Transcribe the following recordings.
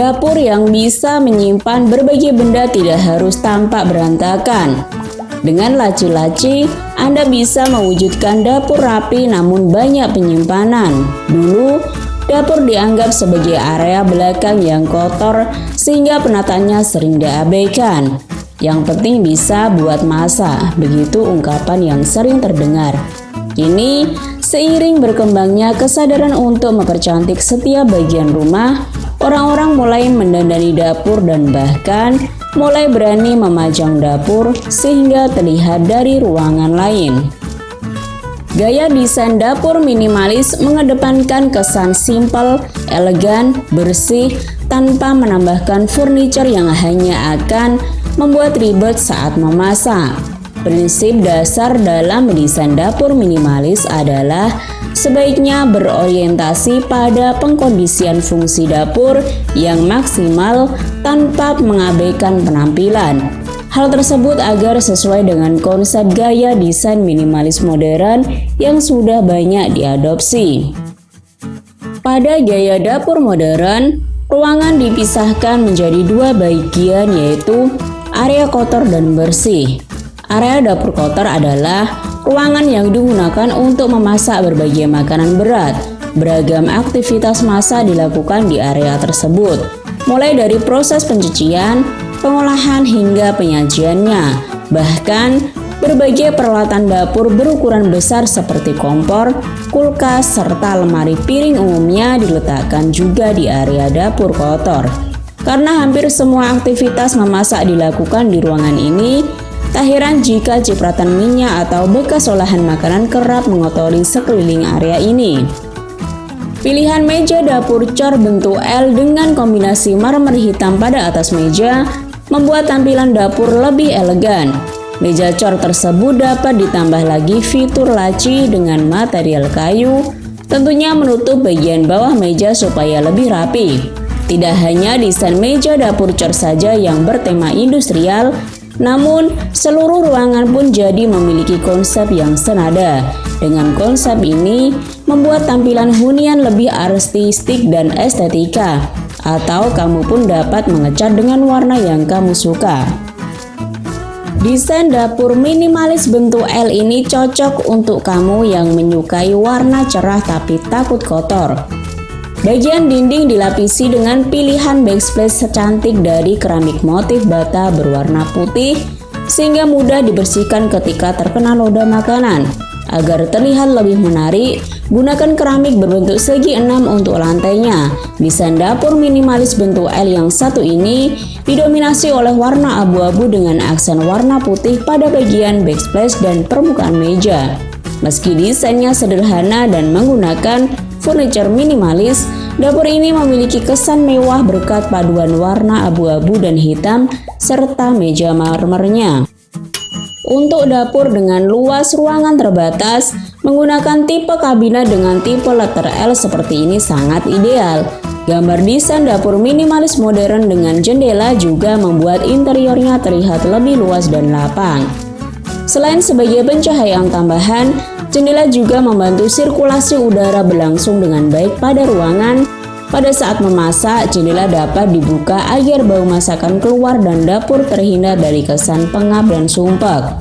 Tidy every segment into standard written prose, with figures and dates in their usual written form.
Dapur yang bisa menyimpan berbagai benda tidak harus tampak berantakan. Dengan laci-laci, Anda bisa mewujudkan dapur rapi namun banyak penyimpanan. Dulu, dapur dianggap sebagai area belakang yang kotor sehingga penataannya sering diabaikan. Yang penting bisa buat masak, begitu ungkapan yang sering terdengar. Kini, seiring berkembangnya kesadaran untuk mempercantik setiap bagian rumah, orang-orang mulai mendandani dapur dan bahkan mulai berani memajang dapur sehingga terlihat dari ruangan lain. Gaya desain dapur minimalis mengedepankan kesan simpel, elegan, bersih, tanpa menambahkan furniture yang hanya akan membuat ribet saat memasak. Prinsip dasar dalam mendesain dapur minimalis adalah sebaiknya berorientasi pada pengkondisian fungsi dapur yang maksimal tanpa mengabaikan penampilan. Hal tersebut agar sesuai dengan konsep gaya desain minimalis modern yang sudah banyak diadopsi. Pada gaya dapur modern, ruangan dipisahkan menjadi dua bagian, yaitu area kotor dan bersih. Area dapur kotor adalah ruangan yang digunakan untuk memasak berbagai makanan berat. Beragam aktivitas masak dilakukan di area tersebut, mulai dari proses pencucian, pengolahan hingga penyajiannya. Bahkan, berbagai peralatan dapur berukuran besar seperti kompor, kulkas, serta lemari piring umumnya diletakkan juga di area dapur kotor. Karena hampir semua aktivitas memasak dilakukan di ruangan ini, tak heran jika cipratan minyak atau bekas olahan makanan kerap mengotori sekeliling area ini. Pilihan meja dapur cor bentuk L dengan kombinasi marmer hitam pada atas meja membuat tampilan dapur lebih elegan. Meja cor tersebut dapat ditambah lagi fitur laci dengan material kayu, tentunya menutup bagian bawah meja supaya lebih rapi. Tidak hanya desain meja dapur cor saja yang bertema industrial, namun seluruh ruangan pun jadi memiliki konsep yang senada. Dengan konsep ini, membuat tampilan hunian lebih artistik dan estetika, atau kamu pun dapat mengecat dengan warna yang kamu suka. Desain dapur minimalis bentuk L ini cocok untuk kamu yang menyukai warna cerah tapi takut kotor. Bagian dinding dilapisi dengan pilihan backsplash secantik dari keramik motif bata berwarna putih sehingga mudah dibersihkan ketika terkena noda makanan. Agar terlihat lebih menarik, gunakan keramik berbentuk segi 6 untuk lantainya. Desain dapur minimalis bentuk L yang satu ini didominasi oleh warna abu-abu dengan aksen warna putih pada bagian backsplash dan permukaan meja. Meski desainnya sederhana dan menggunakan furniture minimalis, dapur ini memiliki kesan mewah berkat paduan warna abu-abu dan hitam serta meja marmernya. Untuk dapur dengan luas ruangan terbatas, menggunakan tipe kabinet dengan tipe letter L seperti ini sangat ideal. Gambar desain dapur minimalis modern dengan jendela juga membuat interiornya terlihat lebih luas dan lapang. Selain sebagai pencahayaan tambahan, jendela juga membantu sirkulasi udara berlangsung dengan baik pada ruangan. Pada saat memasak, jendela dapat dibuka agar bau masakan keluar dan dapur terhindar dari kesan pengap dan sumpek.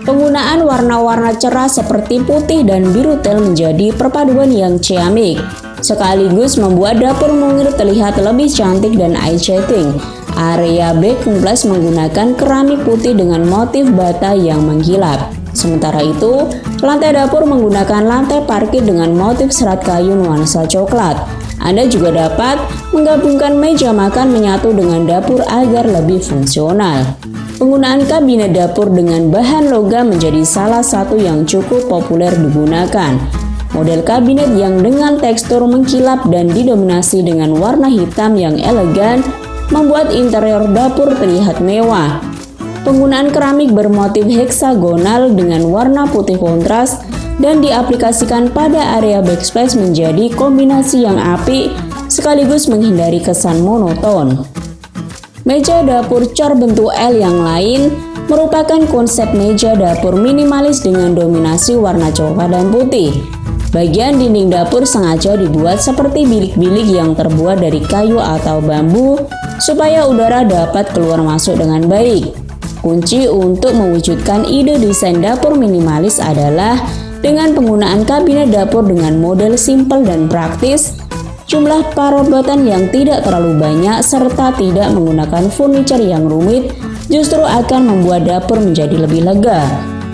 Penggunaan warna-warna cerah seperti putih dan biru tel menjadi perpaduan yang ciamik, sekaligus membuat dapur mungil terlihat lebih cantik dan eye-catching. Area backplash menggunakan keramik putih dengan motif bata yang mengkilap. Sementara itu, lantai dapur menggunakan lantai parkit dengan motif serat kayu nuansa coklat. Anda juga dapat menggabungkan meja makan menyatu dengan dapur agar lebih fungsional. Penggunaan kabinet dapur dengan bahan logam menjadi salah satu yang cukup populer digunakan. Model kabinet yang dengan tekstur mengkilap dan didominasi dengan warna hitam yang elegan membuat interior dapur terlihat mewah. Penggunaan keramik bermotif heksagonal dengan warna putih kontras dan diaplikasikan pada area backsplash menjadi kombinasi yang apik sekaligus menghindari kesan monoton. Meja dapur cor bentuk L yang lain merupakan konsep meja dapur minimalis dengan dominasi warna coklat dan putih. Bagian dinding dapur sengaja dibuat seperti bilik-bilik yang terbuat dari kayu atau bambu supaya udara dapat keluar masuk dengan baik. Kunci untuk mewujudkan ide desain dapur minimalis adalah dengan penggunaan kabinet dapur dengan model simpel dan praktis, jumlah perobotan yang tidak terlalu banyak, serta tidak menggunakan furniture yang rumit justru akan membuat dapur menjadi lebih lega.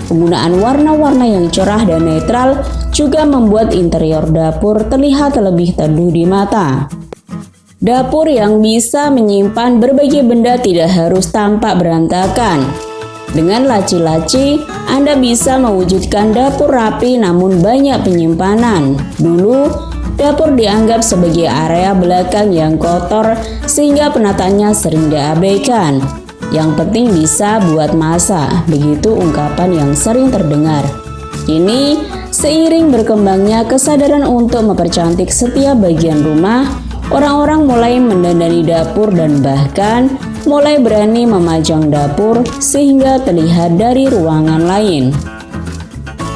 Penggunaan warna-warna yang cerah dan netral juga membuat interior dapur terlihat lebih teduh di mata. Dapur yang bisa menyimpan berbagai benda tidak harus tampak berantakan. Dengan laci-laci, Anda bisa mewujudkan dapur rapi namun banyak penyimpanan. Dulu, dapur dianggap sebagai area belakang yang kotor sehingga penataannya sering diabaikan. Yang penting bisa buat masak, begitu ungkapan yang sering terdengar. Kini, seiring berkembangnya kesadaran untuk mempercantik setiap bagian rumah, orang-orang mulai mendandani dapur dan bahkan mulai berani memajang dapur sehingga terlihat dari ruangan lain.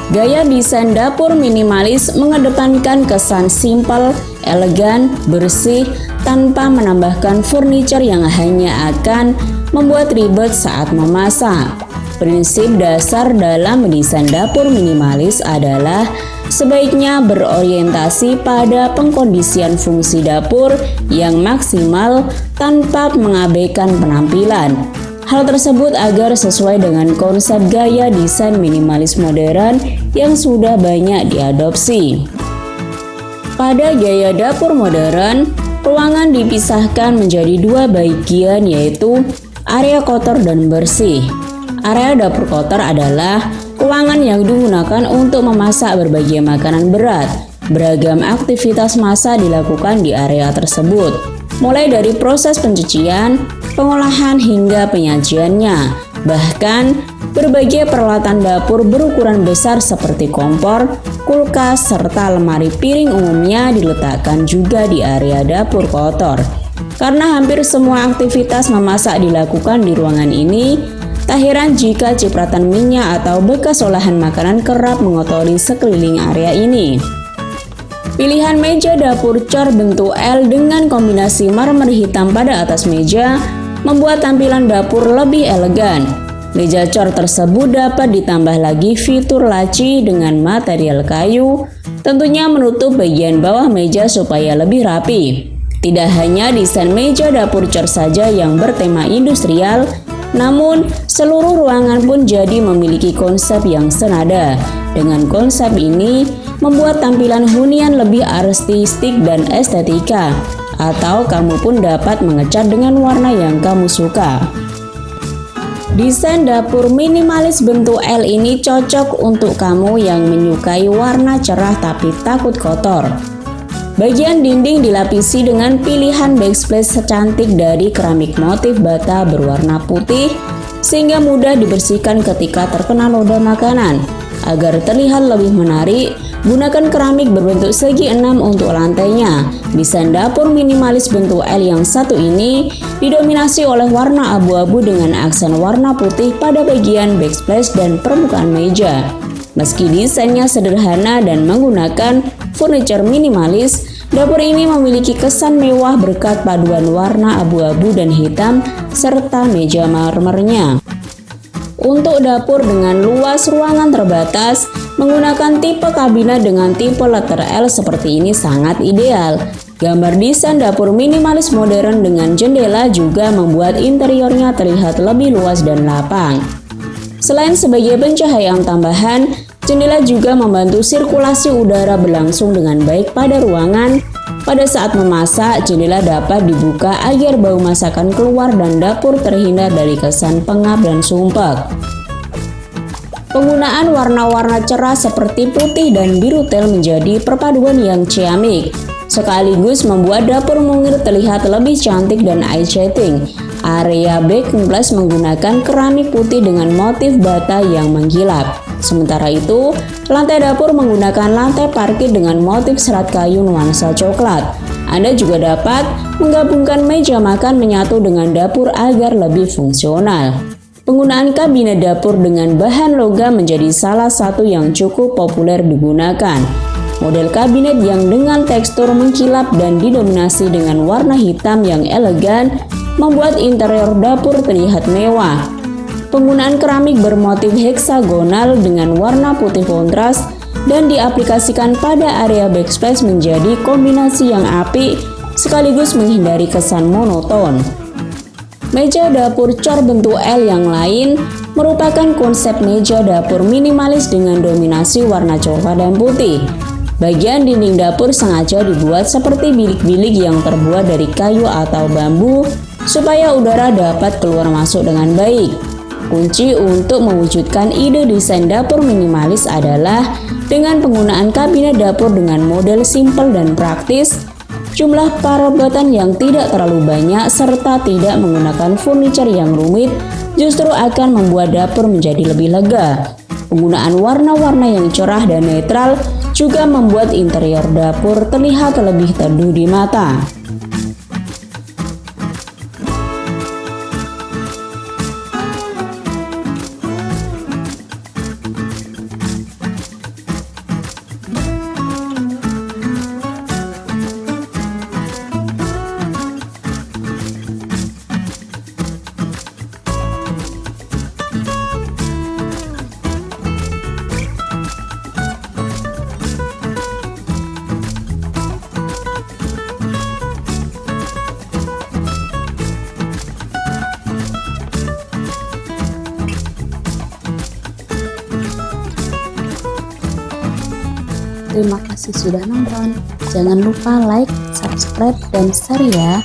Gaya desain dapur minimalis mengedepankan kesan simpel, elegan, bersih, tanpa menambahkan furniture yang hanya akan membuat ribet saat memasak. Prinsip dasar dalam mendesain dapur minimalis adalah sebaiknya berorientasi pada pengkondisian fungsi dapur yang maksimal tanpa mengabaikan penampilan. Hal tersebut agar sesuai dengan konsep gaya desain minimalis modern yang sudah banyak diadopsi. Pada gaya dapur modern, ruangan dipisahkan menjadi dua bagian, yaitu area kotor dan bersih. Area dapur kotor adalah ruangan yang digunakan untuk memasak berbagai makanan berat. Beragam aktivitas masak dilakukan di area tersebut, mulai dari proses pencucian, pengolahan hingga penyajiannya. Bahkan, berbagai peralatan dapur berukuran besar seperti kompor, kulkas, serta lemari piring umumnya diletakkan juga di area dapur kotor. Karena hampir semua aktivitas memasak dilakukan di ruangan ini, tak heran jika cipratan minyak atau bekas olahan makanan kerap mengotori sekeliling area ini. Pilihan meja dapur cor bentuk L dengan kombinasi marmer hitam pada atas meja membuat tampilan dapur lebih elegan. Meja cor tersebut dapat ditambah lagi fitur laci dengan material kayu, tentunya menutup bagian bawah meja supaya lebih rapi. Tidak hanya desain meja dapur cor saja yang bertema industrial, namun seluruh ruangan pun jadi memiliki konsep yang senada. Dengan konsep ini, membuat tampilan hunian lebih artistik dan estetika, atau kamu pun dapat mengecat dengan warna yang kamu suka. Desain dapur minimalis bentuk L ini cocok untuk kamu yang menyukai warna cerah tapi takut kotor. Bagian dinding dilapisi dengan pilihan backsplash secantik dari keramik motif bata berwarna putih, sehingga mudah dibersihkan ketika terkena noda makanan. Agar terlihat lebih menarik, gunakan keramik berbentuk segi 6 untuk lantainya. Desain dapur minimalis bentuk L yang satu ini didominasi oleh warna abu-abu dengan aksen warna putih pada bagian backsplash dan permukaan meja. Meski desainnya sederhana dan menggunakan furniture minimalis, dapur ini memiliki kesan mewah berkat paduan warna abu-abu dan hitam serta meja marmernya. Untuk dapur dengan luas ruangan terbatas, menggunakan tipe kabinet dengan tipe letter L seperti ini sangat ideal. Gambar desain dapur minimalis modern dengan jendela juga membuat interiornya terlihat lebih luas dan lapang. Selain sebagai pencahayaan tambahan, jendela juga membantu sirkulasi udara berlangsung dengan baik pada ruangan. Pada saat memasak, jendela dapat dibuka agar bau masakan keluar dan dapur terhindar dari kesan pengap dan sumpek. Penggunaan warna-warna cerah seperti putih dan biru tel menjadi perpaduan yang ciamik, sekaligus membuat dapur mungil terlihat lebih cantik dan eye-catching. Area backsplash menggunakan keramik putih dengan motif bata yang mengkilap. Sementara itu, lantai dapur menggunakan lantai parkit dengan motif serat kayu nuansa coklat. Anda juga dapat menggabungkan meja makan menyatu dengan dapur agar lebih fungsional. Penggunaan kabinet dapur dengan bahan logam menjadi salah satu yang cukup populer digunakan. Model kabinet yang dengan tekstur mengkilap dan didominasi dengan warna hitam yang elegan membuat interior dapur terlihat mewah. Penggunaan keramik bermotif heksagonal dengan warna putih kontras dan diaplikasikan pada area backsplash menjadi kombinasi yang apik sekaligus menghindari kesan monoton. Meja dapur cor bentuk L yang lain merupakan konsep meja dapur minimalis dengan dominasi warna coklat dan putih. Bagian dinding dapur sengaja dibuat seperti bilik-bilik yang terbuat dari kayu atau bambu supaya udara dapat keluar masuk dengan baik. Kunci untuk mewujudkan ide desain dapur minimalis adalah dengan penggunaan kabinet dapur dengan model simpel dan praktis, jumlah perabotan yang tidak terlalu banyak, serta tidak menggunakan furniture yang rumit justru akan membuat dapur menjadi lebih lega. Penggunaan warna-warna yang cerah dan netral juga membuat interior dapur terlihat lebih teduh di mata. Terima kasih sudah nonton. Jangan lupa like, subscribe, dan share ya.